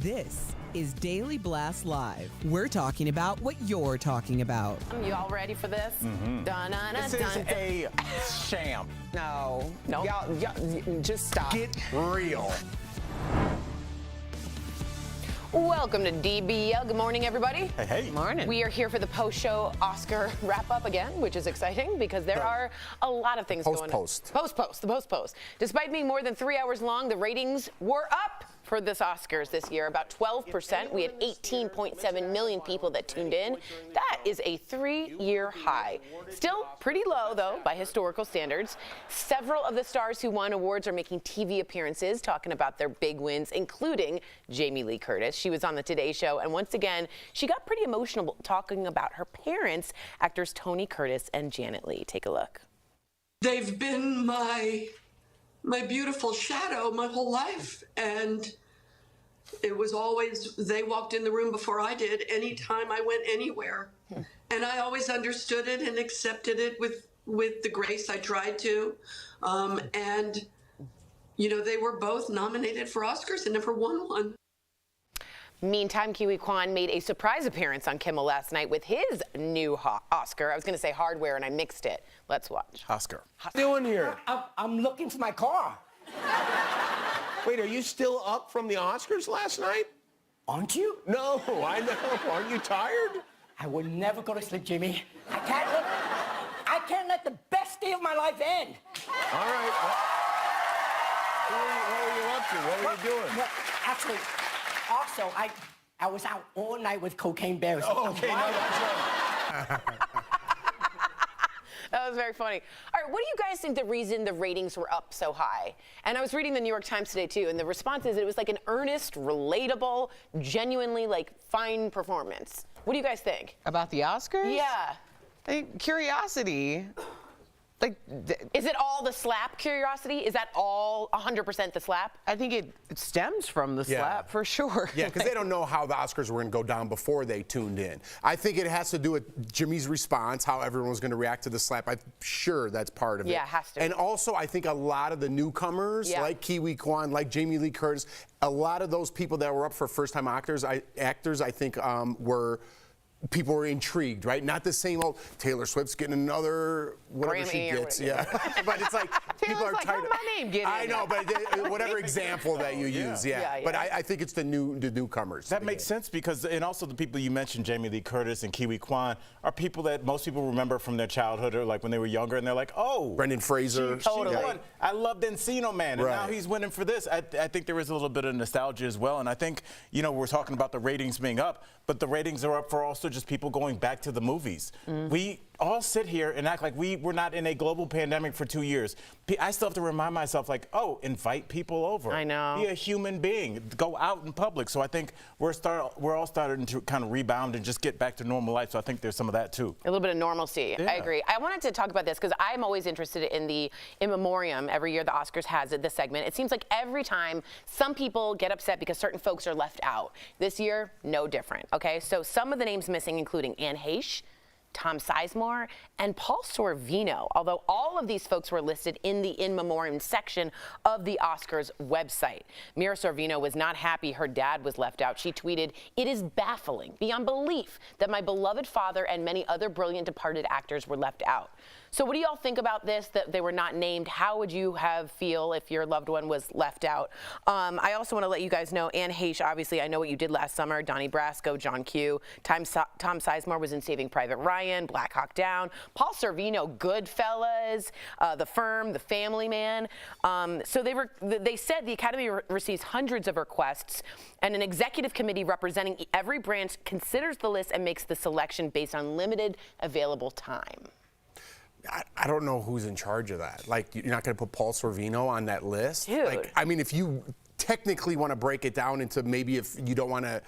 This is Daily Blast Live. We're talking about what you're talking about. You all ready for this? This is a sham. No. Nope. Y'all, just stop. Get real. Welcome to DBL. Good morning, everybody. Hey. Morning. We are here for the post-show Oscar wrap-up again, which is exciting because there are a lot of things going on. The post-post. Despite being more than 3 hours long, the ratings were up for this Oscars this year, about 12%. We had 18.7 million people that tuned in. That is a 3-year high. Still pretty low, though, by historical standards. Several of the stars who won awards are making TV appearances, talking about their big wins, including Jamie Lee Curtis. She was on the Today Show, and once again, she got pretty emotional talking about her parents, actors Tony Curtis and Janet Leigh. Take a look. They've been my beautiful shadow my whole life, and it was always, they walked in the room before I did anytime I went anywhere. And I always understood it and accepted it with the grace I tried to. And, you know, they were both nominated for Oscars and never won one. Meantime, Kiwi Kwan made a surprise appearance on Kimmel last night with his new Oscar. I was going to say hardware, and I mixed it. Let's watch. Oscar. What are you doing here? I'm looking for my car. Wait, are you still up from the Oscars last night? Aren't you? No, I know. Aren't you tired? I will never go to sleep, Jimmy. I can't let the best day of my life end. All right. What were you up to? What were you doing? Well, actually, also, I was out all night with Cocaine Bears. Oh, okay, no, that's right. That was very funny. All right, what do you guys think the reason the ratings were up so high? And I was reading the New York Times today, too, and the response is it was like an earnest, relatable, genuinely, like, fine performance. What do you guys think? About the Oscars? Yeah. I think curiosity. Like, Is it all the slap curiosity? Is that all 100% the slap? I think it stems from the slap for sure. Yeah, because they don't know how the Oscars were going to go down before they tuned in. I think it has to do with Jimmy's response, how everyone was going to react to the slap. I'm sure that's part of it. Yeah, it has to. And also, I think a lot of the newcomers, like Kiwi Kwan, like Jamie Lee Curtis, a lot of those people that were up for first-time actors, I think, people were intrigued, right? Not the same old Taylor Swift's getting another whatever Grammy she gets, but it's like people are like, tired. how'd my name get in? I know, but whatever example that you use, But I think it's the newcomers. That makes sense because, and also the people you mentioned, Jamie Lee Curtis and Kiwi Kwan, are people that most people remember from their childhood or like when they were younger, and they're like, oh, Brendan Fraser. She won. I loved Encino Man, and now he's winning for this. I think there is a little bit of nostalgia as well, and I think, you know, we're talking about the ratings being up, but the ratings are up for also just people going back to the movies. We all sit here and act like we were not in a global pandemic for 2 years. I still have to remind myself, like, oh, invite people over. I know. Be a human being. Go out in public. So I think we're all starting to kind of rebound and just get back to normal life. So I think there's some of that too. A little bit of normalcy. Yeah. I agree. I wanted to talk about this because I'm always interested in the in memoriam. Every year the Oscars has this segment. It seems like every time some people get upset because certain folks are left out. This year, no different. Okay, so some of the names missing, including Anne Heche, Tom Sizemore, and Paul Sorvino, although all of these folks were listed in the in memoriam section of the Oscars website. Mira Sorvino was not happy her dad was left out. She tweeted, "It is baffling, beyond belief, that my beloved father and many other brilliant departed actors were left out." So what do y'all think about this, that they were not named? How would you feel if your loved one was left out? I also want to let you guys know, Anne Heche, obviously, I Know What You Did Last Summer, Donnie Brasco, John Q. Tom Sizemore was in Saving Private Ryan, Black Hawk Down. Paul Sorvino, Goodfellas, The Firm, The Family Man. So they said the Academy receives hundreds of requests, and an executive committee representing every branch considers the list and makes the selection based on limited available time. I don't know who's in charge of that. Like, you're not going to put Paul Sorvino on that list? Dude. Like, I mean, if you technically want to break it down into maybe if you don't want to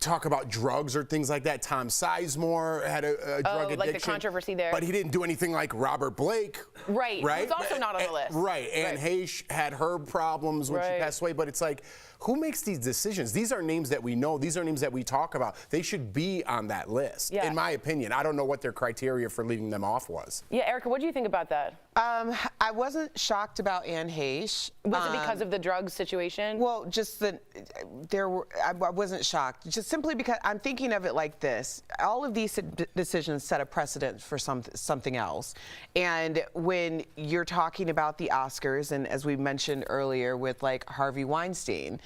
talk about drugs or things like that, Tom Sizemore had a drug addiction. Like the controversy there. But he didn't do anything like Robert Blake. Right. Who's also not on the list. Right. Anne Heche had her problems when she passed away. But it's like, who makes these decisions? These are names that we know. These are names that we talk about. They should be on that list, in my opinion. I don't know what their criteria for leaving them off was. Yeah, Erica, what do you think about that? I wasn't shocked about Anne Heche. Was it because of the drug situation? Well, just that I wasn't shocked. Just simply because I'm thinking of it like this. All of these decisions set a precedent for something else. And when you're talking about the Oscars, and as we mentioned earlier with like Harvey Weinstein,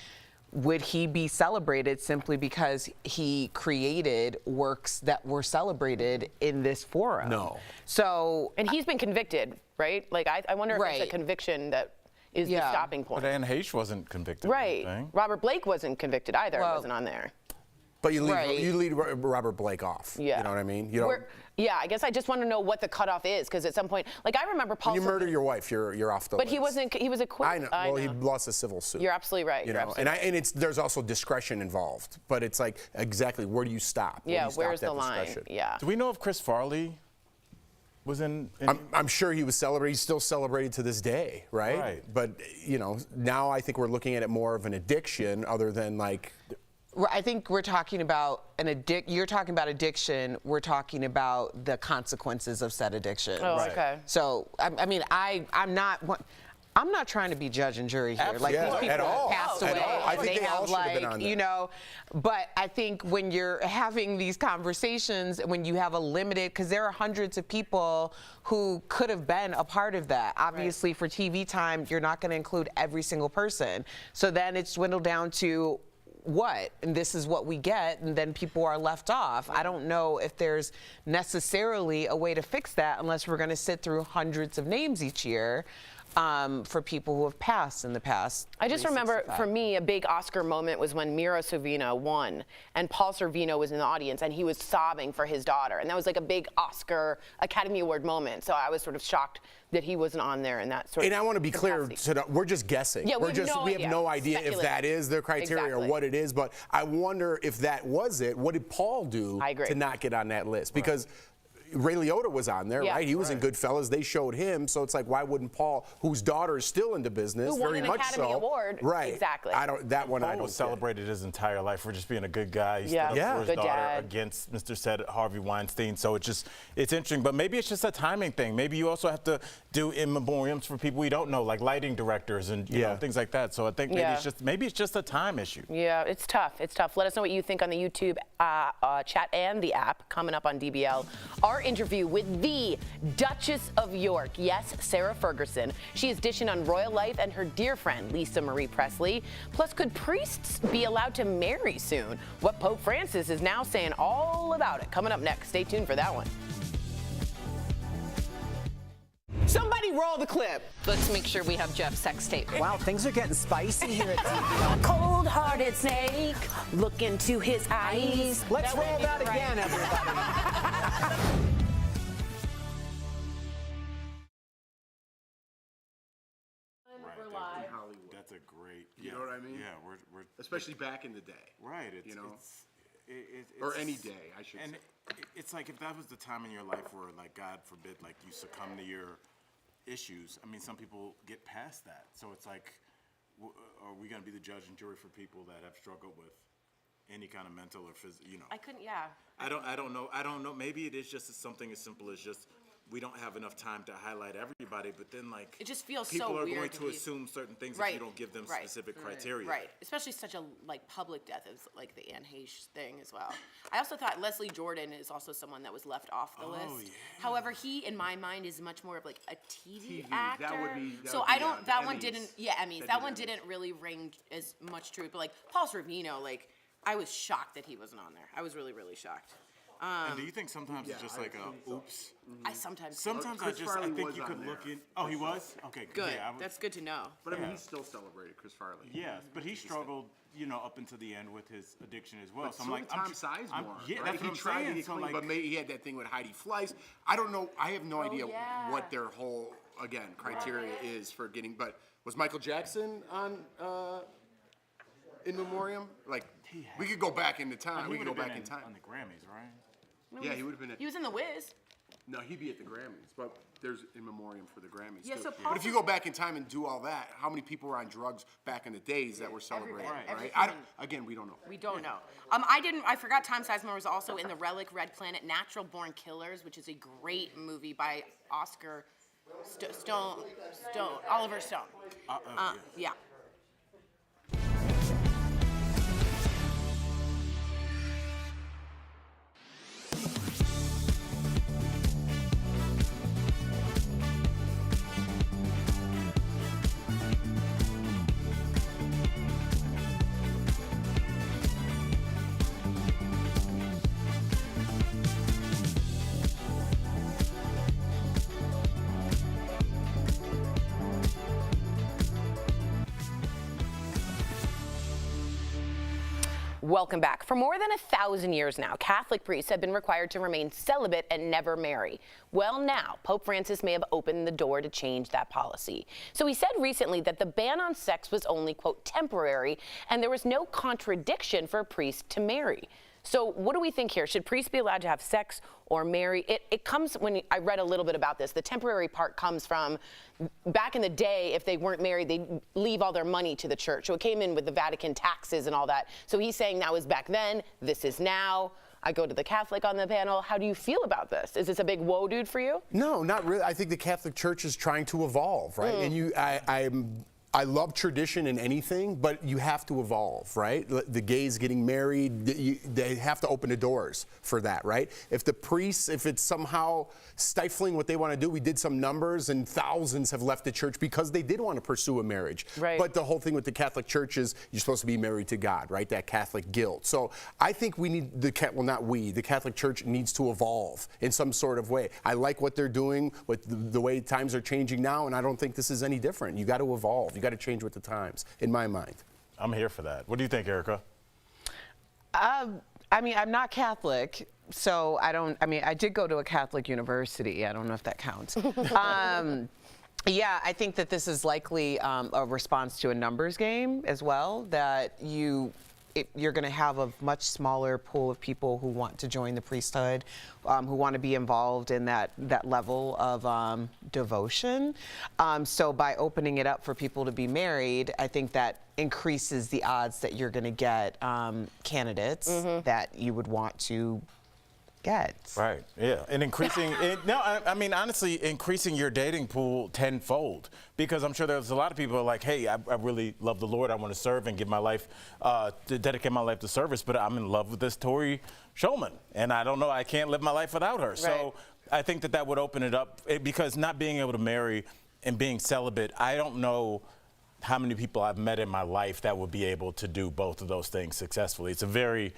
would he be celebrated simply because he created works that were celebrated in this forum? No. So, and he's been convicted, right? Like, I wonder if it's a conviction that is the stopping point. But Anne Heche wasn't convicted. Right. Robert Blake wasn't convicted either. Wasn't on there. But you lead Robert Blake off. Yeah. You know what I mean? You don't. Yeah, I guess I just want to know what the cutoff is, because at some point, like I remember Paul. When you murder your wife, you're off the list. But he wasn't. He was acquitted. I know. Well, he lost a civil suit. You're absolutely right. You know, and there's also discretion involved. But it's like exactly where do you stop? Yeah, where's the line? Yeah. Do we know if Chris Farley was in? I'm sure he was celebrated. He's still celebrated to this day, right? Right. But you know, now I think we're looking at it more of an addiction, other than like. I think we're talking about you're talking about addiction. We're talking about the consequences of said addiction. Oh, okay. So, I mean, I'm not trying to be judge and jury here. Like these people have passed away. I think they they all have should have been on there. you know, but I think when you're having these conversations, when you have a limited, because there are hundreds of people who could have been a part of that. Obviously, for TV time, you're not going to include every single person. So then it's dwindled down to what? And this is what we get, and then people are left off. I don't know if there's necessarily a way to fix that unless we're going to sit through hundreds of names each year for people who have passed in the past. I just remember, for me, a big Oscar moment was when Mira Sorvino won, and Paul Sorvino was in the audience, and he was sobbing for his daughter, and that was like a big Oscar Academy Award moment. So I was sort of shocked that he wasn't on there in that sort of. And I want to be clear, we're just guessing. Yeah, we have no idea if that is their criteria or what it is. But I wonder if that was it. What did Paul do to not get on that list? Because Ray Liotta was on there, right? He was in Goodfellas. They showed him, so it's like, why wouldn't Paul, whose daughter is still into business, who won very an much Academy so, Award, right? Exactly. Paul was celebrated his entire life for just being a good guy. He stood up for his daughter against Mr. Said Harvey Weinstein. So it's interesting. But maybe it's just a timing thing. Maybe you also have to do in memoriams for people we don't know, like lighting directors and you know, things like that. So I think maybe it's just a time issue. Yeah, it's tough. It's tough. Let us know what you think on the YouTube chat and the app coming up on DBL. Our interview with the Duchess of York, yes, Sarah Ferguson. She is dishing on royal life and her dear friend, Lisa Marie Presley. Plus, could priests be allowed to marry soon? What Pope Francis is now saying all about it. Coming up next. Stay tuned for that one. Somebody roll the clip. Let's make sure we have Jeff's sex tape. Wow, things are getting spicy here at DBL. Cold-hearted snake, look into his eyes. Let's roll that again, everybody. That's a great. You know what I mean? Yeah, we're especially back in the day. Right. Or any day, I should say. And it's like if that was the time in your life where, like, God forbid, like you succumb to your issues. I mean, some people get past that. So it's like, are we going to be the judge and jury for people that have struggled with any kind of mental or physical? You know. I couldn't. Yeah. I don't know. Maybe it is just something as simple as just. We don't have enough time to highlight everybody, but then like it just feels people so are weird going to assume certain things if you don't give them specific criteria. Right, especially such a like public death as like the Anne Heche thing as well. I also thought Leslie Jordan is also someone that was left off the list. Yeah. However, he in my mind is much more of like a TV actor. That one didn't. Yeah, Emmys. That one didn't really ring as much true. But like Paul Sorvino, like I was shocked that he wasn't on there. I was really, really shocked. And do you think sometimes it's just like a oops? I sometimes I think you could look in. Oh, he was? Okay, good. Yeah, that's good to know. But I mean, he's still celebrated, Chris Farley. Yes, but he struggled, up until the end with his addiction as well. But so I'm like, Tom Sizemore. Yeah, right? that's what I'm saying. So like, but maybe he had that thing with Heidi Fleiss. I don't know. I have no idea what their whole criteria is for getting. But was Michael Jackson on in memoriam? Like, we could go back into time. We could go back in time on the Grammys, right? Yeah, he would have been. He was in The Wiz. No, he'd be at the Grammys, but there's in memoriam for the Grammys. Yeah, too. so But if you go back in time and do all that, how many people were on drugs back in the days that were celebrating? Everyone. Right? Again, we don't know. We don't know. I forgot Tom Sizemore was also in The Relic, Red Planet, Natural Born Killers, which is a great movie by Oliver Stone. Yeah. Welcome back. For more than 1,000 years now, Catholic priests have been required to remain celibate and never marry. Well, now, Pope Francis may have opened the door to change that policy. So he said recently that the ban on sex was only, quote, temporary, and there was no contradiction for a priest to marry. So what do we think here? Should priests be allowed to have sex or marry? It comes, when I read a little bit about this, the temporary part comes from back in the day, if they weren't married, they'd leave all their money to the church. So it came in with the Vatican taxes and all that. So he's saying that was back then, this is now. I go to the Catholic on the panel. How do you feel about this? Is this a big whoa dude for you? No, not really. I think the Catholic Church is trying to evolve, right? And I love tradition in anything, but you have to evolve, right? The gays getting married, they have to open the doors for that, right? If the priests, if it's somehow stifling what they want to do, we did some numbers and thousands have left the church because they did want to pursue a marriage. Right. But the whole thing with the Catholic Church is you're supposed to be married to God, right? That Catholic guilt. So I think we need the Catholic Church needs to evolve in some sort of way. I like what they're doing with the way times are changing now, and I don't think this is any different. You got to evolve. You got to change with the times, in my mind. I'm here for that. What do you think, Erica? I mean, I'm not Catholic, so I did go to a Catholic university. I don't know if that counts. Yeah, I think that this is likely a response to a numbers game as well, that you're going to have a much smaller pool of people who want to join the priesthood, who want to be involved in that level of devotion. So by opening it up for people to be married, I think that increases the odds that you're going to get candidates that you would want to get. Right, yeah, and increasing, I mean, honestly, increasing your dating pool tenfold, because I'm sure there's a lot of people who are like, hey, I really love the Lord, I want to serve and give my life, to dedicate my life to service, but I'm in love with this Tori Shulman, and I don't know, I can't live my life without her. Right. So I think that would open it up, because not being able to marry and being celibate, I don't know how many people I've met in my life that would be able to do both of those things successfully. It's a very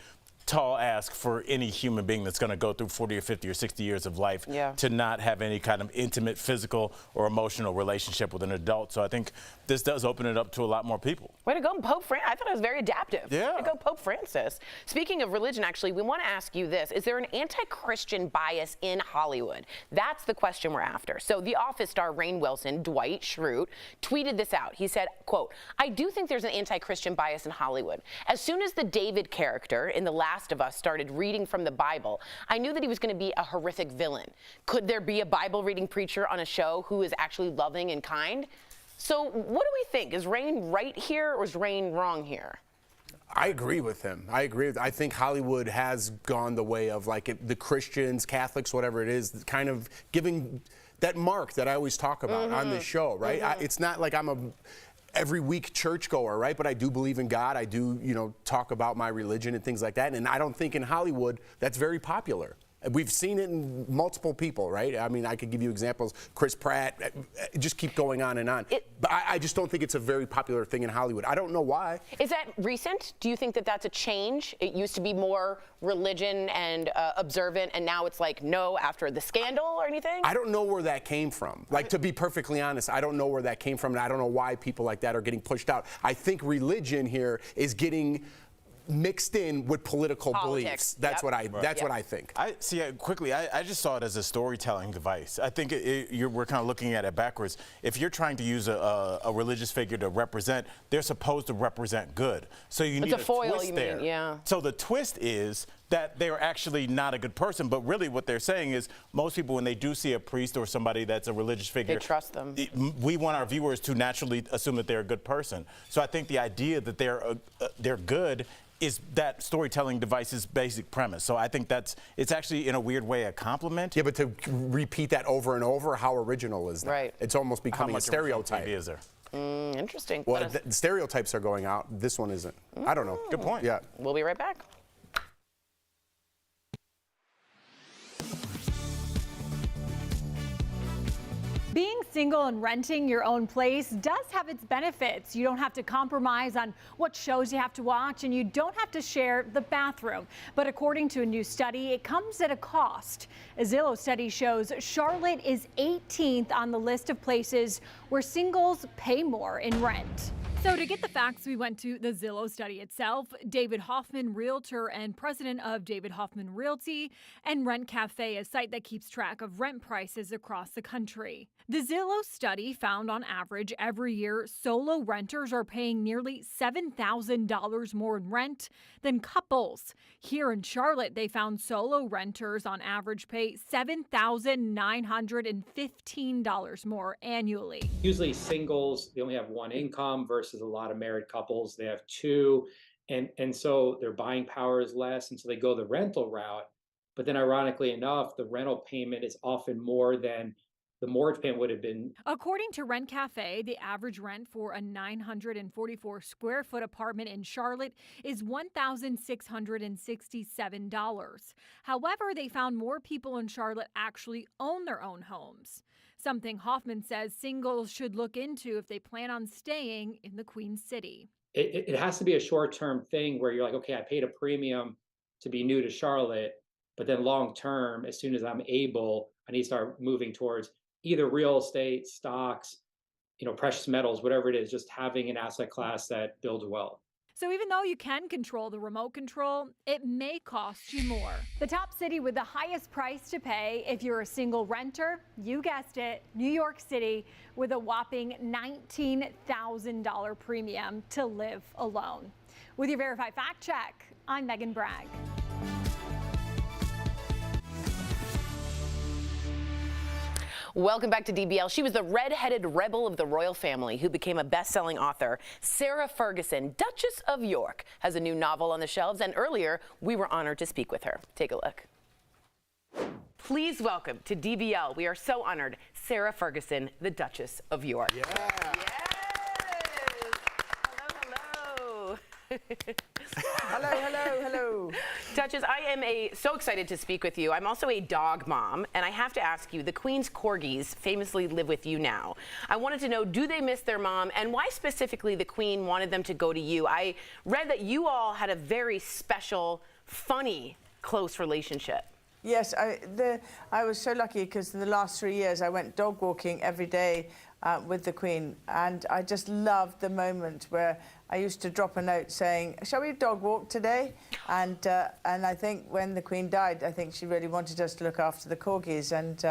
tall ask for any human being that's going to go through 40 or 50 or 60 years of life to not have any kind of intimate physical or emotional relationship with an adult. So I think this does open it up to a lot more people. Way to go, Pope Francis. I thought it was very adaptive. Yeah. Way to go, Pope Francis. Speaking of religion, actually, we want to ask you this. Is there an anti-Christian bias in Hollywood? That's the question we're after. So The Office star Rainn Wilson, Dwight Schrute, tweeted this out. He said, quote, I do think there's an anti-Christian bias in Hollywood. As soon as the David character in The Last of Us started reading from the Bible, I knew that he was going to be a horrific villain. Could there be a Bible reading preacher on a show who is actually loving and kind? So what do we think? Is Rainn right here or is Rainn wrong here? I agree with him. I think Hollywood has gone the way of the Christians, Catholics, whatever it is, kind of giving that mark that I always talk about on this show, right? It's not like I'm a every week churchgoer, right? But I do believe in God. I do, talk about my religion and things like that. And I don't think in Hollywood that's very popular. We've seen it in multiple people, right? I mean, I could give you examples. Chris Pratt, just keep going on and on. But I just don't think it's a very popular thing in Hollywood. I don't know why. Is that recent? Do you think that that's a change? It used to be more religion and observant, and now it's like no after the scandal or anything? I don't know where that came from. To be perfectly honest, I don't know where that came from, and I don't know why people like that are getting pushed out. I think religion here is getting mixed in with political beliefs. That's what I think. I just saw it as a storytelling device. I think we're kind of looking at it backwards. If you're trying to use a religious figure to represent, they're supposed to represent good. So you need a foil, twist there. Yeah. So the twist is that they're actually not a good person. But really what they're saying is most people, when they do see a priest or somebody that's a religious figure, they trust them. We want our viewers to naturally assume that they're a good person. So I think the idea that they're good is that storytelling device's basic premise. So I think it's actually in a weird way a compliment. Yeah, but to repeat that over and over, how original is that? Right. It's almost becoming a stereotype. Is there? Interesting. Well, the stereotypes are going out. This one isn't. I don't know. Good point. Yeah. We'll be right back. Being single and renting your own place does have its benefits. You don't have to compromise on what shows you have to watch, and you don't have to share the bathroom. But according to a new study, it comes at a cost. A Zillow study shows Charlotte is 18th on the list of places where singles pay more in rent. So to get the facts, we went to the Zillow study itself. David Hoffman, realtor and president of David Hoffman Realty, and Rent Cafe, a site that keeps track of rent prices across the country. The Zillow study found on average every year solo renters are paying nearly $7,000 more in rent than couples. Here in Charlotte, they found solo renters on average pay $7,915 more annually. Usually singles, they only have one income versus a lot of married couples, they have two. And so their buying power is less, and so they go the rental route. But then ironically enough, the rental payment is often more than the mortgage payment would have been. According to Rent Cafe, the average rent for a 944 square foot apartment in Charlotte is $1,667. However, they found more people in Charlotte actually own their own homes. Something Hoffman says singles should look into if they plan on staying in the Queen City. It has to be a short-term thing where you're like, okay, I paid a premium to be new to Charlotte, but then long-term, as soon as I'm able, I need to start moving towards either real estate, stocks, precious metals, whatever it is, just having an asset class that builds wealth. So even though you can control the remote control, it may cost you more. The top city with the highest price to pay if you're a single renter, you guessed it, New York City, with a whopping $19,000 premium to live alone. With your Verified Fact Check, I'm Megan Bragg. Welcome back to DBL. She was the red-headed rebel of the royal family who became a best-selling author. Sarah Ferguson, Duchess of York, has a new novel on the shelves, and earlier we were honored to speak with her. Take a look. Please welcome to DBL. We are so honored, Sarah Ferguson, the Duchess of York. Yeah. Yes. Hello, hello. Hello, hello, hello. Duchess, I am so excited to speak with you. I'm also a dog mom, and I have to ask you, the Queen's corgis famously live with you now. I wanted to know, do they miss their mom, and why specifically the Queen wanted them to go to you? I read that you all had a very special, funny, close relationship. Yes, I was so lucky because in the last 3 years I went dog walking every day with the Queen, and I just loved the moment where I used to drop a note saying, "Shall we dog walk today?" And I think when the Queen died, I think she really wanted us to look after the corgis, and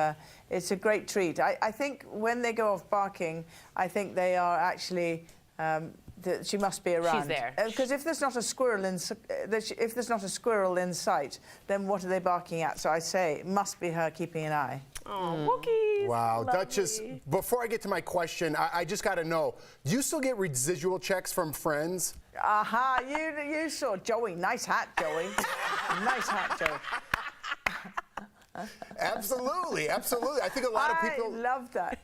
it's a great treat. I think when they go off barking, I think they are actually. She must be around. She's there. Because if there's not a squirrel in sight, then what are they barking at? So I say it must be her keeping an eye. Oh, Wookiees. Wow, Lovely. Duchess, before I get to my question, I just got to know, do you still get residual checks from friends? Aha, you saw Joey. Nice hat, Joey. Nice hat, Joey. Absolutely, absolutely. I think a lot of people. I love that.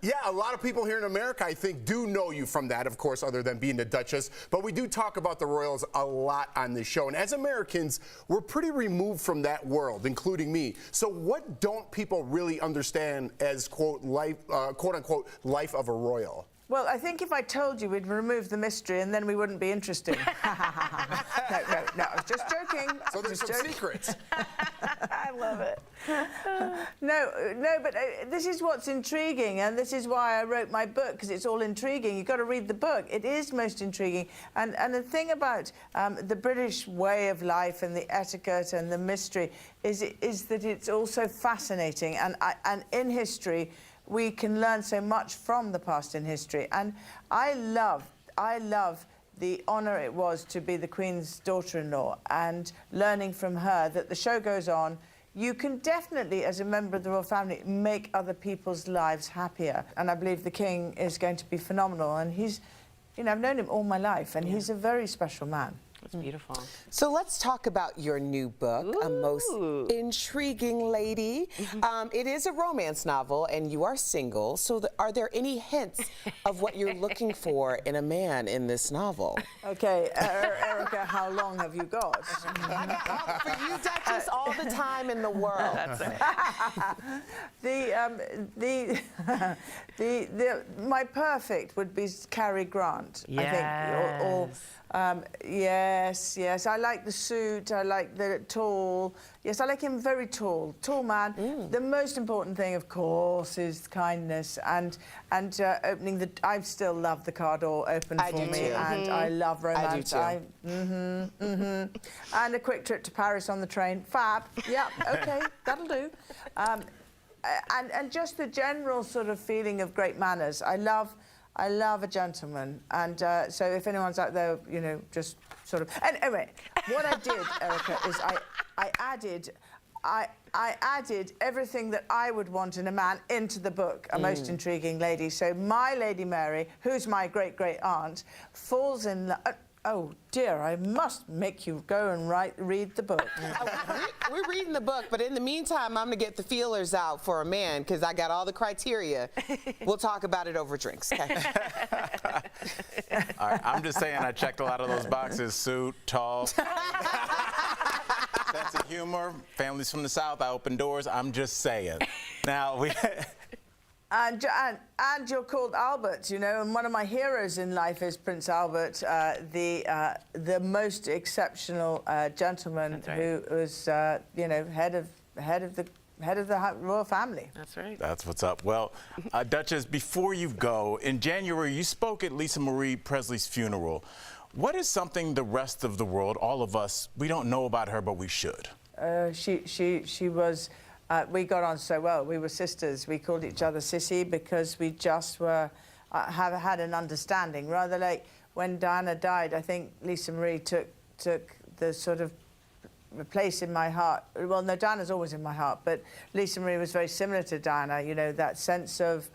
Yeah, a lot of people here in America, I think, do know you from that, of course, other than being the Duchess. But we do talk about the royals a lot on this show. And as Americans, we're pretty removed from that world, including me. So what don't people really understand as, quote, life, quote unquote, life of a royal? Well, I think if I told you, we'd remove the mystery and then we wouldn't be interested. No, I was just joking. So there's some secrets. I love it. No, but this is what's intriguing, and this is why I wrote my book, because it's all intriguing. You've got to read the book. It is most intriguing. And the thing about the British way of life and the etiquette and the mystery is that it's also fascinating. And in history, we can learn so much from the past in history. And I love the honor it was to be the Queen's daughter-in-law, and learning from her that the show goes on. You can definitely, as a member of the royal family, make other people's lives happier. And I believe the King is going to be phenomenal. And he's, you know, I've known him all my life, and he's a very special man. That's beautiful. So let's talk about your new book, A Most Intriguing Lady. It is a romance novel, and you are single. So are there any hints of what you're looking for in a man in this novel? Okay, Erica, how long have you got? For you, Duchess, all the time in the world. My perfect would be Cary Grant, I think. Yes. I like the suit. I like the tall. Yes, I like him very tall. Tall man. The most important thing, of course, is kindness and opening the. I still love the car door open for me, too. And I love romance. I do too. And a quick trip to Paris on the train. Fab. Yeah. Okay, that'll do. And just the general sort of feeling of great manners. I love a gentleman, and so if anyone's out there, you know, just sort of. And anyway, what I did, Erica, is I added everything that I would want in a man into the book, A Most Intriguing Lady. So my Lady Mary, who's my great-great-aunt, falls in love. Oh dear, I must make you go and read the book. We're reading the book, but in the meantime, I'm gonna get the feelers out for a man, because I got all the criteria. We'll talk about it over drinks, okay? All right, I'm just saying I checked a lot of those boxes. Suit, tall, sense of humor, families from the South, I open doors. I'm just saying. Now, And you're called Albert, you know, and one of my heroes in life is Prince Albert, the most exceptional gentleman who was, you know, head of the royal family. That's right. That's what's up. Well, Duchess, before you go, in January you spoke at Lisa Marie Presley's funeral. What is something the rest of the world, all of us, we don't know about her, but we should? She was. We got on so well. We were sisters. We called each other Sissy because we just were had an understanding. Rather like when Diana died, I think Lisa Marie took the sort of place in my heart. Well, no, Diana's always in my heart, but Lisa Marie was very similar to Diana. You know, that sense of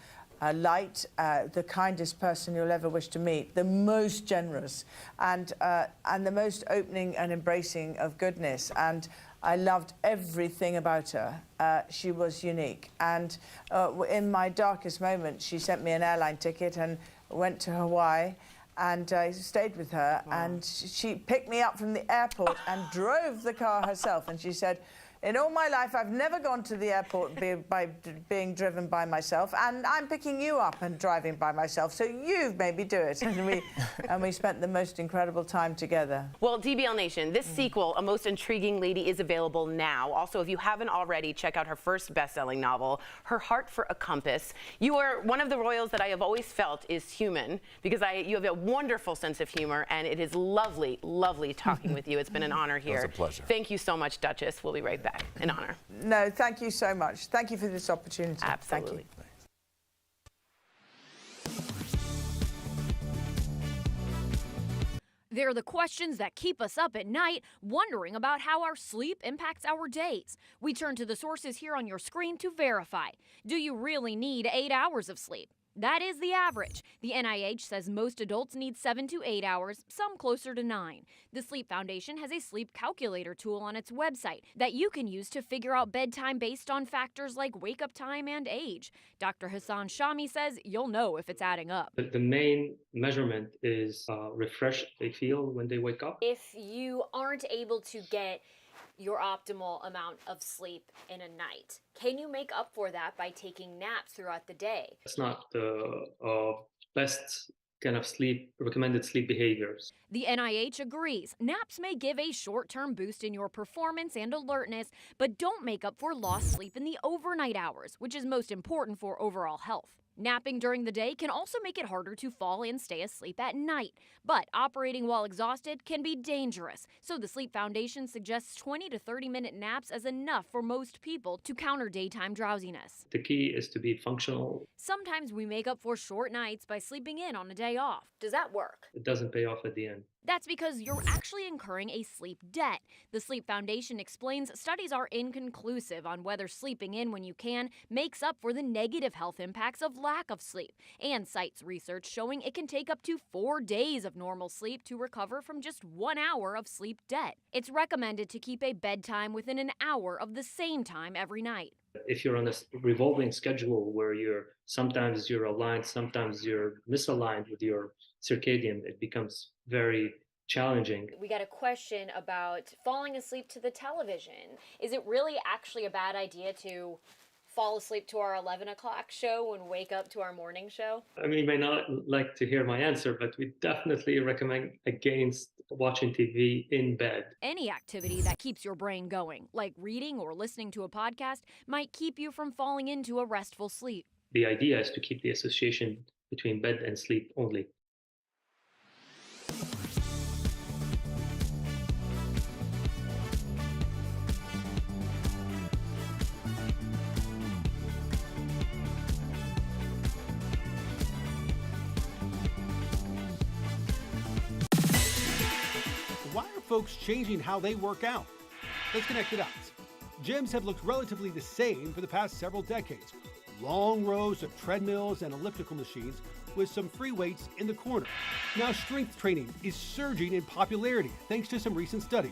light, the kindest person you'll ever wish to meet, the most generous, and the most opening and embracing of goodness. And I loved everything about her. She was unique. And in my darkest moment, she sent me an airline ticket and went to Hawaii. And I stayed with her. Wow. And she picked me up from the airport and drove the car herself. And she said, in all my life, I've never gone to the airport by being driven by myself, and I'm picking you up and driving by myself, so you maybe do it. And we spent the most incredible time together. Well, DBL Nation, this sequel, A Most Intriguing Lady, is available now. Also, if you haven't already, check out her first best-selling novel, Her Heart for a Compass. You are one of the royals that I have always felt is human, because you have a wonderful sense of humor, and it is lovely, lovely talking with you. It's been an honor here. It was a pleasure. Thank you so much, Duchess. We'll be right back. An honor. No, thank you so much. Thank you for this opportunity. Absolutely. Thank you. They're the questions that keep us up at night, wondering about how our sleep impacts our days. We turn to the sources here on your screen to verify. Do you really need 8 hours of sleep? That is the average. The NIH says most adults need 7 to 8 hours, some closer to 9. The Sleep Foundation has a sleep calculator tool on its website that you can use to figure out bedtime based on factors like wake-up time and age. Dr. Hassan Shami says you'll know if it's adding up. The main measurement is refreshed they feel when they wake up. If you aren't able to get your optimal amount of sleep in a night, can you make up for that by taking naps throughout the day? It's not the best kind of recommended sleep behaviors. The NIH agrees. Naps may give a short-term boost in your performance and alertness, but don't make up for lost sleep in the overnight hours, which is most important for overall health. Napping during the day can also make it harder to fall and stay asleep at night. But operating while exhausted can be dangerous. So the Sleep Foundation suggests 20 to 30-minute naps as enough for most people to counter daytime drowsiness. The key is to be functional. Sometimes we make up for short nights by sleeping in on a day off. Does that work? It doesn't pay off at the end. That's because you're actually incurring a sleep debt. The Sleep Foundation explains studies are inconclusive on whether sleeping in when you can makes up for the negative health impacts of lack of sleep, and cites research showing it can take up to 4 days of normal sleep to recover from just 1 hour of sleep debt. It's recommended to keep a bedtime within an hour of the same time every night. If you're on a revolving schedule where sometimes you're aligned, sometimes you're misaligned with your circadian, it becomes very challenging. We got a question about falling asleep to the television. Is it really actually a bad idea to fall asleep to our 11 o'clock show and wake up to our morning show? I mean, you may not like to hear my answer, but we definitely recommend against watching TV in bed. Any activity that keeps your brain going, like reading or listening to a podcast, might keep you from falling into a restful sleep. The idea is to keep the association between bed and sleep only. Why are folks changing how they work out? Let's connect the dots. Gyms have looked relatively the same for the past several decades. Long rows of treadmills and elliptical machines with some free weights in the corner. Now strength training is surging in popularity thanks to some recent studies.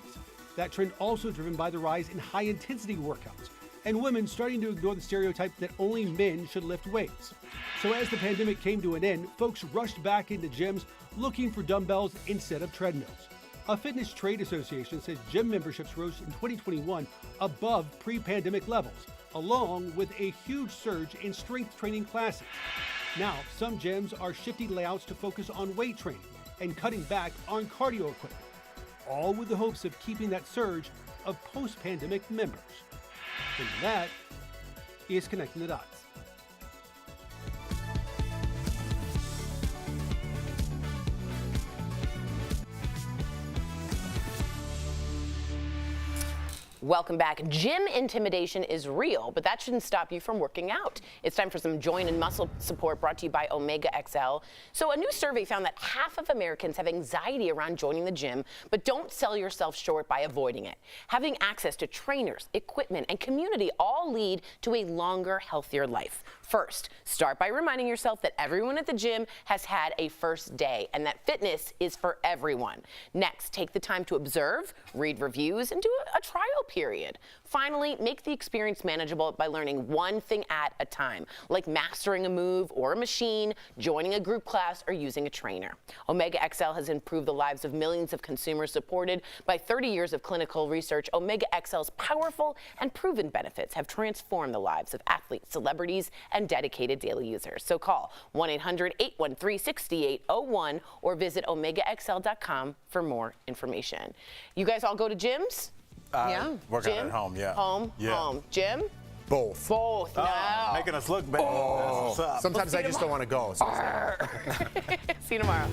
That trend also driven by the rise in high-intensity workouts and women starting to ignore the stereotype that only men should lift weights. So as the pandemic came to an end, folks rushed back into gyms looking for dumbbells instead of treadmills. A fitness trade association says gym memberships rose in 2021 above pre-pandemic levels, along with a huge surge in strength training classes. Now, some gyms are shifting layouts to focus on weight training and cutting back on cardio equipment, all with the hopes of keeping that surge of post-pandemic members. And that is Connecting the Dots. Welcome back. Gym intimidation is real, but that shouldn't stop you from working out. It's time for some joint and muscle support brought to you by Omega XL. So a new survey found that half of Americans have anxiety around joining the gym, but don't sell yourself short by avoiding it. Having access to trainers, equipment, and community all lead to a longer, healthier life. First, start by reminding yourself that everyone at the gym has had a first day and that fitness is for everyone. Next, take the time to observe, read reviews, and do a trial period. Finally, make the experience manageable by learning one thing at a time, like mastering a move or a machine, joining a group class, or using a trainer. Omega XL has improved the lives of millions of consumers, supported by 30 years of clinical research. Omega XL's powerful and proven benefits have transformed the lives of athletes, celebrities, and dedicated daily users. So call 1-800-813-6801 or visit omegaxl.com for more information. You guys all go to gyms? Yeah. Work out at home, yeah. Home, gym? Both. Both, no. Making us look bad. That's what's up. Sometimes I just don't want to go. So See you tomorrow.